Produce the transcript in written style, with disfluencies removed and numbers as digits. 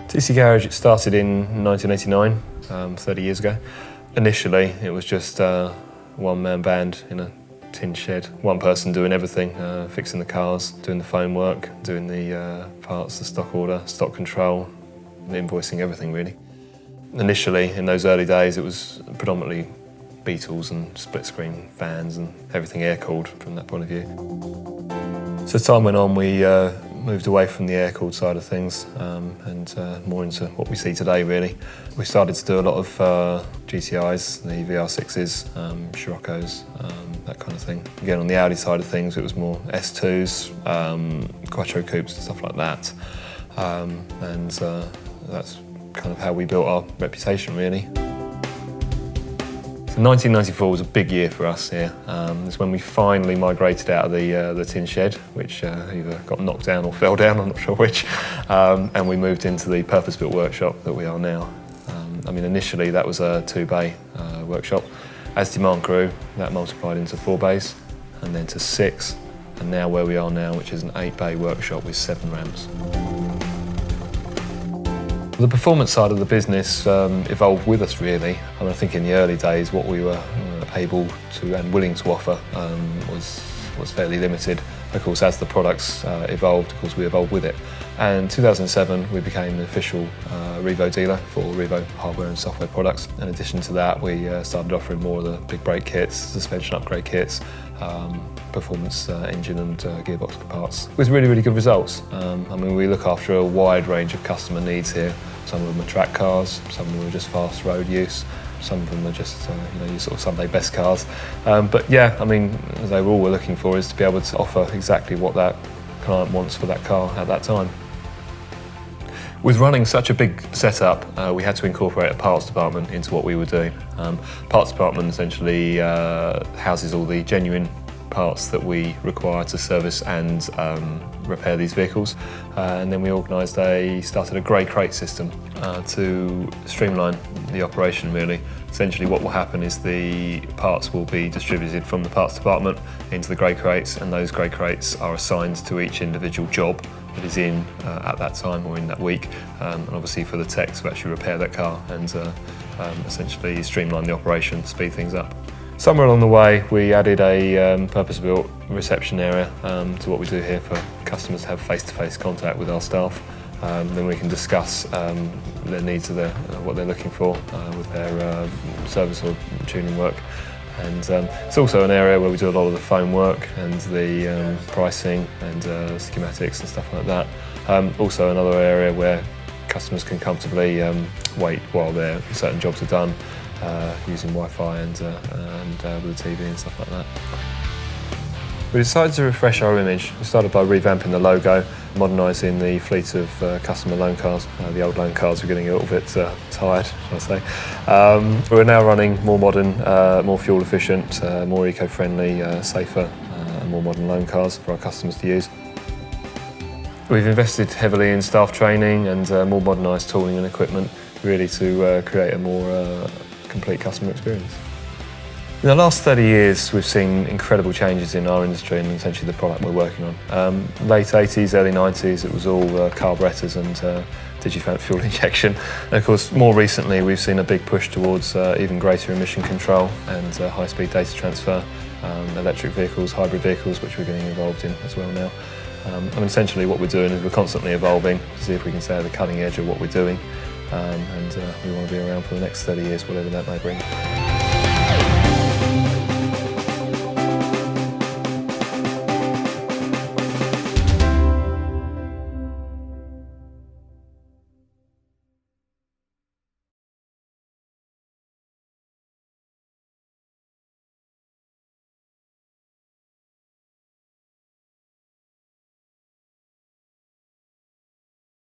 TC Garage, it started in 1989, 30 years ago. Initially, it was just a one-man band in a tin shed. One person doing everything, fixing the cars, doing the phone work, doing the parts, the stock order, stock control, invoicing, everything really. Initially, in those early days, it was predominantly Beetles and split-screen fans and everything air-cooled from that point of view. So as time went on, we moved away from the air-cooled side of things and more into what we see today, really. We started to do a lot of GTIs, the VR6s, Scirocco's, that kind of thing. Again, on the Audi side of things, it was more S2s, Quattro Coupes and stuff like that. And that's kind of how we built our reputation, really. 1994 was a big year for us here. It's when we finally migrated out of the tin shed, which either got knocked down or fell down, I'm not sure which, and we moved into the purpose-built workshop that we are now. Initially that was a 2-bay workshop. As demand grew, that multiplied into 4 bays, and then to 6, and now where we are now, which is an 8-bay workshop with 7 ramps. The performance side of the business evolved with us, really. I think in the early days what we were able to and willing to offer was fairly limited. Of course, as the products evolved, of course we evolved with it. And in 2007 we became the official Revo dealer for Revo hardware and software products. In addition to that, we started offering more of the big brake kits, suspension upgrade kits, performance engine and gearbox parts with really, really good results. We look after a wide range of customer needs here. Some of them are track cars, some of them are just fast road use, some of them are just your sort of Sunday best cars. But yeah, as overall, we're looking for is to be able to offer exactly what that client wants for that car at that time. With running such a big setup, we had to incorporate a parts department into what we were doing. Parts department essentially houses all the genuine parts that we require to service and repair these vehicles. And then we started a grey crate system to streamline the operation, really. Essentially what will happen is the parts will be distributed from the parts department into the grey crates, and those grey crates are assigned to each individual job that is in at that time or in that week, and obviously for the tech to actually repair that car and essentially streamline the operation, speed things up. Somewhere along the way we added a purpose-built reception area to what we do here for customers to have face-to-face contact with our staff. Then we can discuss their needs, what they're looking for with their service or tuning work. And it's also an area where we do a lot of the phone work and the pricing and schematics and stuff like that. Also another area where customers can comfortably wait while their certain jobs are done using Wi-Fi and with the TV and stuff like that. We decided to refresh our image. We started by revamping the logo, modernising the fleet of customer loan cars. The old loan cars were getting a little bit tired, shall I say. We're now running more modern, more fuel efficient, more eco-friendly, safer and more modern loan cars for our customers to use. We've invested heavily in staff training and more modernised tooling and equipment, really to create a more complete customer experience. In the last 30 years, we've seen incredible changes in our industry and essentially the product we're working on. Late 80s, early 90s, it was all carburetors and digifan fuel injection. And of course, more recently, we've seen a big push towards even greater emission control and high-speed data transfer, electric vehicles, hybrid vehicles, which we're getting involved in as well now. Essentially what we're doing is we're constantly evolving to see if we can stay at the cutting edge of what we're doing. And we want to be around for the next 30 years, whatever that may bring.